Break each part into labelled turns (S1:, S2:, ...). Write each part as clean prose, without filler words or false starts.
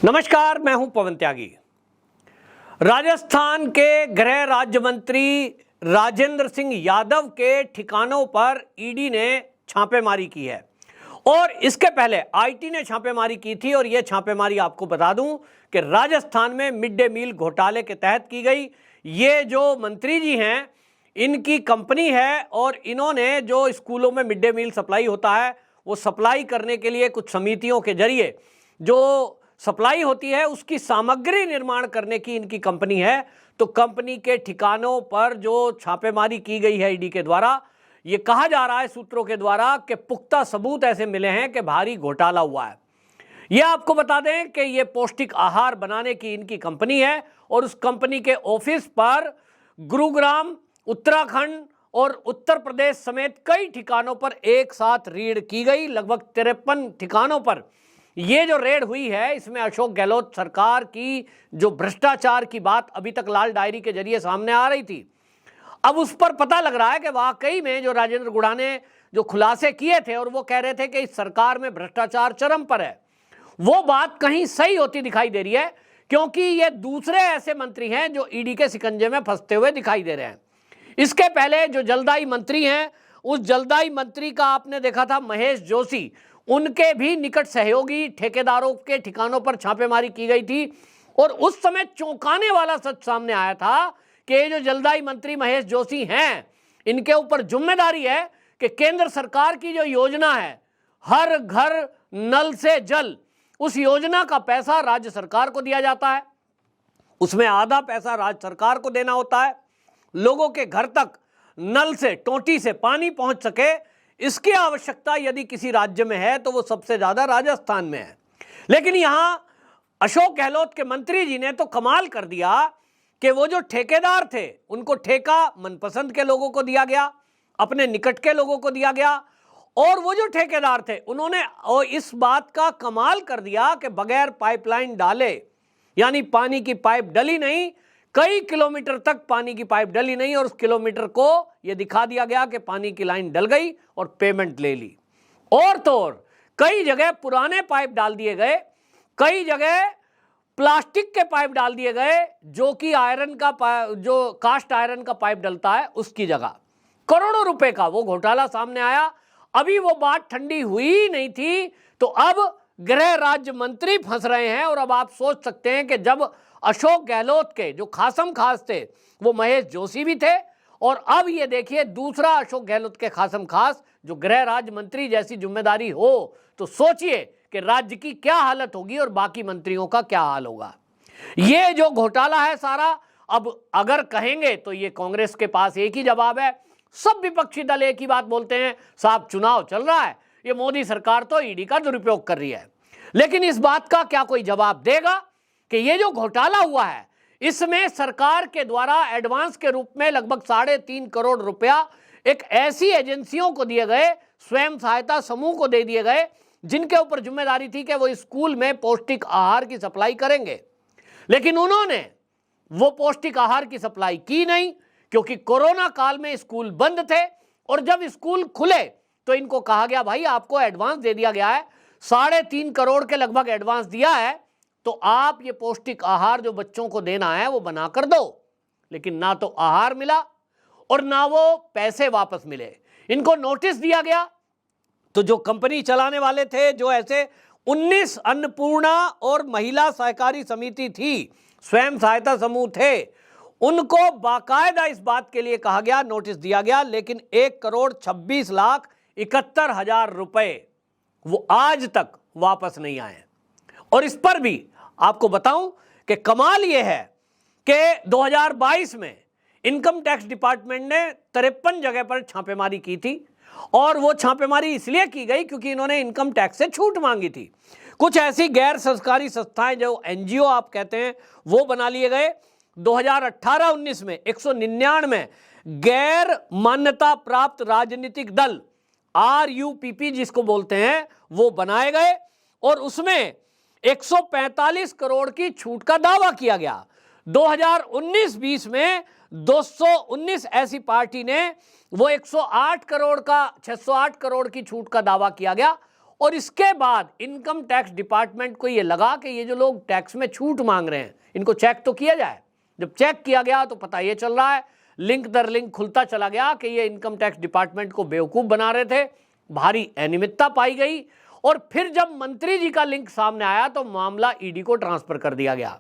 S1: नमस्कार, मैं हूं पवन त्यागी। राजस्थान के गृह राज्य मंत्री राजेंद्र सिंह यादव के ठिकानों पर ईडी ने छापेमारी की है और इसके पहले आईटी ने छापेमारी की थी। और यह छापेमारी आपको बता दूं कि राजस्थान में मिड डे मील घोटाले के तहत की गई। ये जो मंत्री जी हैं, इनकी कंपनी है और इन्होंने जो स्कूलों में मिड डे मील सप्लाई होता है, वो सप्लाई करने के लिए कुछ समितियों के जरिए जो सप्लाई होती है उसकी सामग्री निर्माण करने की इनकी कंपनी है। तो कंपनी के ठिकानों पर जो छापेमारी की गई है ईडी के द्वारा, ये कहा जा रहा है सूत्रों के द्वारा कि पुख्ता सबूत ऐसे मिले हैं कि भारी घोटाला हुआ है। ये आपको बता दें कि ये पौष्टिक आहार बनाने की इनकी कंपनी है और उस कंपनी के ऑफिस पर गुरुग्राम, उत्तराखंड और उत्तर प्रदेश समेत कई ठिकानों पर एक साथ रेड की गई। लगभग 53 ठिकानों पर ये जो रेड हुई है, इसमें अशोक गहलोत सरकार की जो भ्रष्टाचार की बात अभी तक लाल डायरी के जरिए सामने आ रही थी, अब उस पर पता लग रहा है कि वाकई में जो राजेंद्र गुढ़ा ने जो खुलासे किए थे और वो कह रहे थे कि इस सरकार में भ्रष्टाचार चरम पर है, वो बात कहीं सही होती दिखाई दे रही है। क्योंकि ये दूसरे ऐसे मंत्री हैं जो ईडी के शिकंजे में फंसते हुए दिखाई दे रहे हैं। इसके पहले जो जलदायी मंत्री हैं, उस जलदायी मंत्री का आपने देखा था महेश जोशी, उनके भी निकट सहयोगी ठेकेदारों के ठिकानों पर छापेमारी की गई थी। और उस समय चौंकाने वाला सच सामने आया था कि ये जो जलदायी मंत्री महेश जोशी हैं, इनके ऊपर जिम्मेदारी है कि केंद्र सरकार की जो योजना है हर घर नल से जल, उस योजना का पैसा राज्य सरकार को दिया जाता है। उसमें आधा पैसा राज्य सरकार को देना होता है। लोगों के घर तक नल से, टोंटी से पानी पहुंच सके, इसकी आवश्यकता यदि किसी राज्य में है तो वो सबसे ज्यादा राजस्थान में है। लेकिन यहां अशोक गहलोत के मंत्री जी ने तो कमाल कर दिया कि वो जो ठेकेदार थे उनको ठेका मनपसंद के लोगों को दिया गया, अपने निकट के लोगों को दिया गया। और वो जो ठेकेदार थे उन्होंने इस बात का कमाल कर दिया कि बगैर पाइपलाइन डाले, यानी पानी की पाइप डली नहीं, कई किलोमीटर तक पानी की पाइप डली नहीं, और उस किलोमीटर को यह दिखा दिया गया कि पानी की लाइन डल गई और पेमेंट ले ली। और तो और कई जगह पुराने पाइप डाल दिए गए, कई जगह प्लास्टिक के पाइप डाल दिए गए, जो कि आयरन का जो कास्ट आयरन का पाइप डलता है उसकी जगह। करोड़ों रुपए का वो घोटाला सामने आया। अभी वो बात ठंडी हुई नहीं थी तो अब गृह राज्य मंत्री फंस रहे हैं। और अब आप सोच सकते हैं कि जब अशोक गहलोत के जो खासम खास थे वो महेश जोशी भी थे, और अब ये देखिए दूसरा अशोक गहलोत के खासम खास जो गृह राज्य मंत्री जैसी जिम्मेदारी हो, तो सोचिए कि राज्य की क्या हालत होगी और बाकी मंत्रियों का क्या हाल होगा। ये जो घोटाला है सारा, अब अगर कहेंगे तो ये कांग्रेस के पास एक ही जवाब है। सब विपक्षी दल एक ही बात बोलते हैं, साहब चुनाव चल रहा है, ये मोदी सरकार तो ईडी का दुरुपयोग कर रही है। लेकिन इस बात का क्या कोई जवाब देगा कि ये जो घोटाला हुआ है, इसमें सरकार के द्वारा एडवांस के रूप में लगभग 3.5 करोड़ रुपया एक ऐसी एजेंसियों को दिए गए, स्वयं सहायता समूह को दे दिए गए, जिनके ऊपर जिम्मेदारी थी कि वो स्कूल में पौष्टिक आहार की सप्लाई करेंगे। लेकिन उन्होंने वो पौष्टिक आहार की सप्लाई की नहीं, क्योंकि कोरोना काल में स्कूल बंद थे। और जब स्कूल खुले तो इनको कहा गया भाई आपको एडवांस दे दिया गया है, 3.5 करोड़ के लगभग एडवांस दिया है, तो आप ये पौष्टिक आहार जो बच्चों को देना है वो बना कर दो। लेकिन ना तो आहार मिला और ना वो पैसे वापस मिले। इनको नोटिस दिया गया तो जो कंपनी चलाने वाले थे, जो ऐसे 19 अन्नपूर्णा और महिला सहकारी समिति थी, स्वयं सहायता समूह थे, उनको बाकायदा इस बात के लिए कहा गया, नोटिस दिया गया, लेकिन 1,26,71,000 रुपए वो आज तक वापस नहीं आए। और इस पर भी आपको बताऊं कि कमाल यह है कि 2022 में इनकम टैक्स डिपार्टमेंट ने 53 जगह पर छापेमारी की थी। और वो छापेमारी इसलिए की गई क्योंकि इन्होंने इनकम टैक्स से छूट मांगी थी। कुछ ऐसी गैर सरकारी संस्थाएं जो एनजीओ आप कहते हैं, वो बना लिए गए। 2018-19 में 199 गैर मान्यता प्राप्त राजनीतिक दल, RUPP जिसको बोलते हैं, वो बनाए गए और उसमें 145 करोड़ की छूट का दावा किया गया। 2019-20 में 219 ऐसी पार्टी ने वो 608 करोड़ की छूट का दावा किया गया और इसके बाद इनकम टैक्स डिपार्टमेंट को ये लगा कि ये जो लोग टैक्स में छूट मांग रहे हैं इनको चेक तो किया जाए। जब चेक किया गया तो पता ये चल रहा है, लिंक दर लिंक खुलता चला गया कि ये इनकम टैक्स डिपार्टमेंट को बेवकूफ बना रहे थे। भारी अनियमितता पाई गई और फिर जब मंत्री जी का लिंक सामने आया तो मामला ईडी को ट्रांसफर कर दिया गया।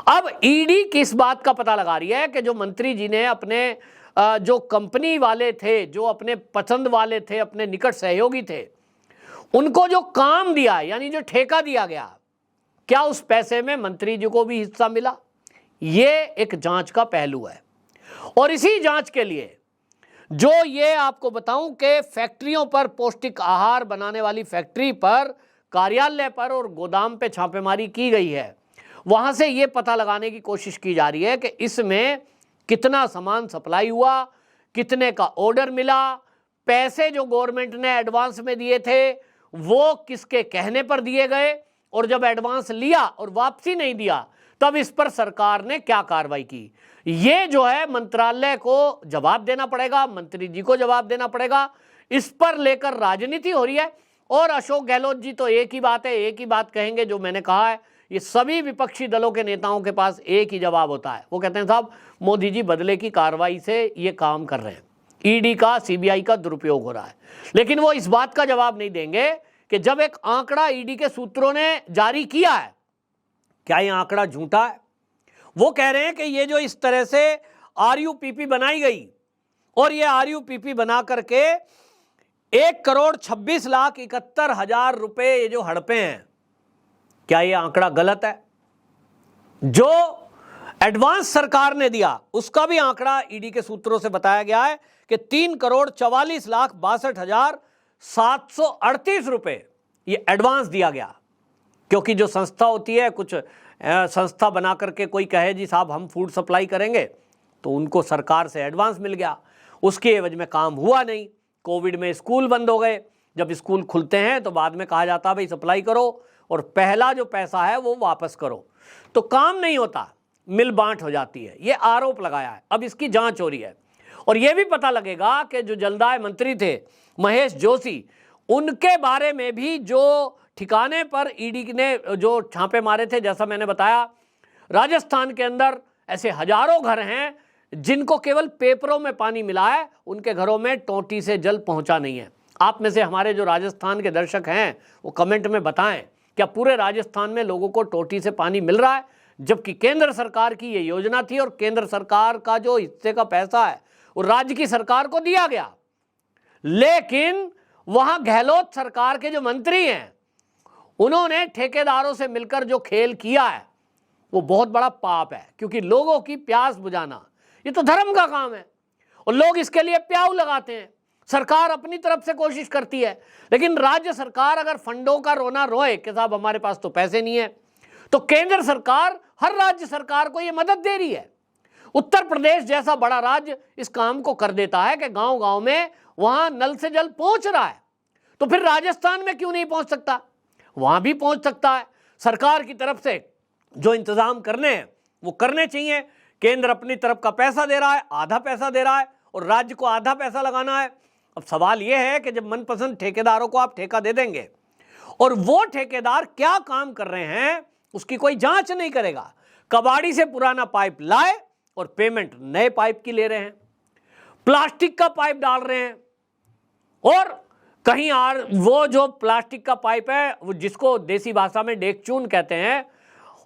S1: अब ईडी किस बात का पता लगा रही है कि जो मंत्री जी ने अपने जो कंपनी वाले थे, जो अपने पसंद वाले थे, अपने निकट सहयोगी थे, उनको जो काम दिया यानी जो ठेका दिया गया, क्या उस पैसे में मंत्री जी को भी हिस्सा मिला? ये एक जांच का पहलू है। और इसी जांच के लिए जो ये आपको बताऊं कि फैक्ट्रियों पर, पौष्टिक आहार बनाने वाली फैक्ट्री पर, कार्यालय पर और गोदाम पे छापेमारी की गई है, वहां से ये पता लगाने की कोशिश की जा रही है कि इसमें कितना सामान सप्लाई हुआ, कितने का ऑर्डर मिला, पैसे जो गवर्नमेंट ने एडवांस में दिए थे वो किसके कहने पर दिए गए, और जब एडवांस लिया और वापसी नहीं दिया तब इस पर सरकार ने क्या कार्रवाई की। ये जो है मंत्रालय को जवाब देना पड़ेगा, मंत्री जी को जवाब देना पड़ेगा। इस पर लेकर राजनीति हो रही है और अशोक गहलोत जी तो एक ही बात है, एक ही बात कहेंगे जो मैंने कहा है। ये सभी विपक्षी दलों के नेताओं के पास एक ही जवाब होता है, वो कहते हैं साहब मोदी जी बदले की कार्रवाई से ये काम कर रहे हैं, ईडी का, सीबीआई का दुरुपयोग हो रहा है। लेकिन वो इस बात का जवाब नहीं देंगे कि जब एक आंकड़ा ईडी के सूत्रों ने जारी किया है, क्या ये आंकड़ा झूठा है? वो कह रहे हैं कि ये जो इस तरह से आरयूपीपी बनाई गई और ये आरयूपीपी बना करके 1,26,71,000 रुपए ये जो हड़पे हैं, क्या ये आंकड़ा गलत है? जो एडवांस सरकार ने दिया उसका भी आंकड़ा ईडी के सूत्रों से बताया गया है कि 3,44,62,738 रुपए ये एडवांस दिया गया। क्योंकि जो संस्था होती है, कुछ संस्था बना करके कोई कहे जी साहब हम फूड सप्लाई करेंगे, तो उनको सरकार से एडवांस मिल गया, उसके एवज में काम हुआ नहीं। कोविड में स्कूल बंद हो गए, जब स्कूल खुलते हैं तो बाद में कहा जाता है भाई सप्लाई करो और पहला जो पैसा है वो वापस करो, तो काम नहीं होता, मिल बांट हो जाती है। ये आरोप लगाया है, अब इसकी जांच हो रही है और ये भी पता लगेगा कि जो जलदाय मंत्री थे महेश जोशी, उनके बारे में भी जो ठिकाने पर ईडी ने जो छापे मारे थे, जैसा मैंने बताया राजस्थान के अंदर ऐसे हजारों घर हैं जिनको केवल पेपरों में पानी मिला है, उनके घरों में टोंटी से जल पहुंचा नहीं है। आप में से हमारे जो राजस्थान के दर्शक हैं वो कमेंट में बताएं, क्या पूरे राजस्थान में लोगों को टोंटी से पानी मिल रहा है? जबकि केंद्र सरकार की ये योजना थी और केंद्र सरकार का जो हिस्से का पैसा है वो राज्य की सरकार को दिया गया। लेकिन वहां गहलोत सरकार के जो मंत्री हैं उन्होंने ठेकेदारों से मिलकर जो खेल किया है वो बहुत बड़ा पाप है, क्योंकि लोगों की प्यास बुझाना ये तो धर्म का काम है और लोग इसके लिए प्याऊ लगाते हैं। सरकार अपनी तरफ से कोशिश करती है, लेकिन राज्य सरकार अगर फंडों का रोना रोए कि साहब हमारे पास तो पैसे नहीं है, तो केंद्र सरकार हर राज्य सरकार को ये मदद दे रही है। उत्तर प्रदेश जैसा बड़ा राज्य इस काम को कर देता है कि गांव गांव में वहां नल से जल पहुंच रहा है, तो फिर राजस्थान में क्यों नहीं पहुंच सकता? वहां भी पहुंच सकता है। सरकार की तरफ से जो इंतजाम करने हैं वो करने चाहिए। केंद्र अपनी तरफ का पैसा दे रहा है, आधा पैसा दे रहा है और राज्य को आधा पैसा लगाना है। अब सवाल यह है कि जब मनपसंद ठेकेदारों को आप ठेका दे देंगे और वो ठेकेदार क्या काम कर रहे हैं उसकी कोई जांच नहीं करेगा, कबाड़ी से पुराना पाइप लाए और पेमेंट नए पाइप की ले रहे हैं, प्लास्टिक का पाइप डाल रहे हैं और कहीं वो जो प्लास्टिक का पाइप है वो जिसको देसी भाषा में डेकचून कहते हैं,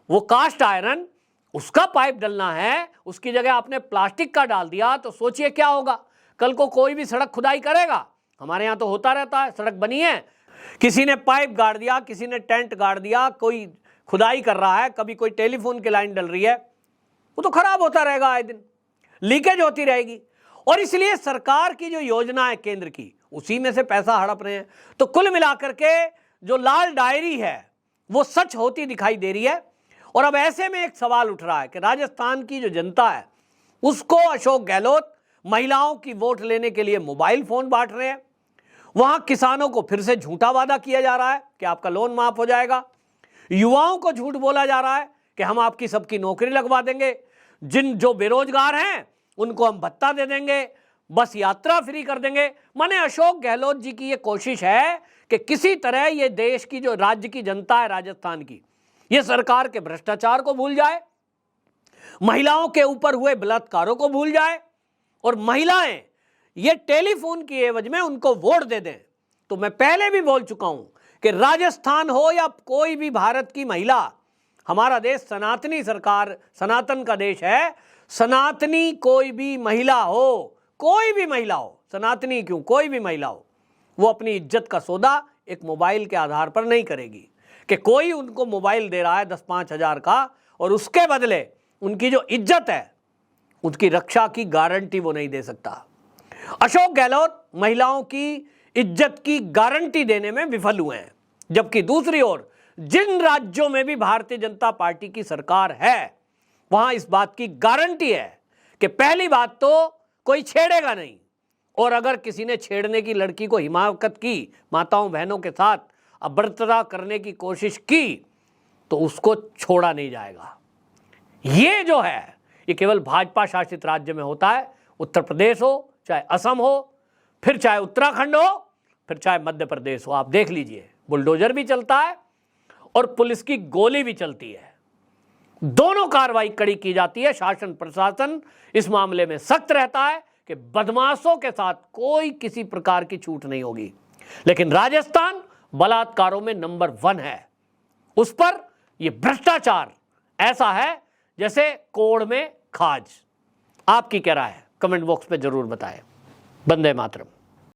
S1: वो कास्ट आयरन, उसका पाइप डलना है, उसकी जगह आपने प्लास्टिक का डाल दिया, तो सोचिए क्या होगा। कल को कोई भी सड़क खुदाई करेगा, हमारे यहाँ तो होता रहता है, सड़क बनी है, किसी ने पाइप गाड़ दिया, किसी ने टेंट गाड़ दिया, कोई खुदाई कर रहा है, कभी कोई टेलीफोन की लाइन डल रही है, वो तो खराब होता रहेगा, आए दिन लीकेज होती रहेगी। और इसलिए सरकार की जो योजना है केंद्र की, उसी में से पैसा हड़प रहे हैं। तो कुल मिलाकर के जो लाल डायरी है वो सच होती दिखाई दे रही है। और अब ऐसे में एक सवाल उठ रहा है कि राजस्थान की जो जनता है उसको अशोक गहलोत महिलाओं की वोट लेने के लिए मोबाइल फोन बांट रहे हैं, वहां किसानों को फिर से झूठा वादा किया जा रहा है कि आपका लोन माफ हो जाएगा, युवाओं को झूठ बोला जा रहा है कि हम आपकी सबकी नौकरी लगवा देंगे, जो बेरोजगार हैं उनको हम भत्ता दे देंगे, बस यात्रा फ्री कर देंगे। माने अशोक गहलोत जी की ये कोशिश है कि किसी तरह ये देश की जो राज्य की जनता है राजस्थान की, ये सरकार के भ्रष्टाचार को भूल जाए, महिलाओं के ऊपर हुए बलात्कारों को भूल जाए और महिलाएं ये टेलीफोन की एवज में उनको वोट दे दें। तो मैं पहले भी बोल चुका हूं कि राजस्थान हो या कोई भी भारत की महिला, हमारा देश सनातनी सरकार, सनातन का देश है। सनातनी कोई भी महिला हो, कोई भी महिला हो, सनातनी क्यों, कोई भी महिला हो, वो अपनी इज्जत का सौदा एक मोबाइल के आधार पर नहीं करेगी कि कोई उनको मोबाइल दे रहा है 10-5 हजार का और उसके बदले उनकी जो इज्जत है उसकी रक्षा की गारंटी वो नहीं दे सकता। अशोक गहलोत महिलाओं की इज्जत की गारंटी देने में विफल हुए हैं, जबकि दूसरी ओर जिन राज्यों में भी भारतीय जनता पार्टी की सरकार है वहां इस बात की गारंटी है कि पहली बात तो कोई छेड़ेगा नहीं, और अगर किसी ने छेड़ने की लड़की को हिमाकत की, माताओं बहनों के साथ अभद्रता करने की कोशिश की, तो उसको छोड़ा नहीं जाएगा। ये जो है ये केवल भाजपा शासित राज्य में होता है, उत्तर प्रदेश हो, चाहे असम हो, फिर चाहे उत्तराखंड हो, फिर चाहे मध्य प्रदेश हो। आप देख लीजिए, बुलडोजर भी चलता है और पुलिस की गोली भी चलती है, दोनों कार्रवाई कड़ी की जाती है। शासन प्रशासन इस मामले में सख्त रहता है कि बदमाशों के साथ कोई किसी प्रकार की छूट नहीं होगी। लेकिन राजस्थान बलात्कारों में नंबर 1 है, उस पर यह भ्रष्टाचार ऐसा है जैसे कोड़ में खाज। आपकी क्या राय है? कमेंट बॉक्स में जरूर बताएं। वंदे मातरम।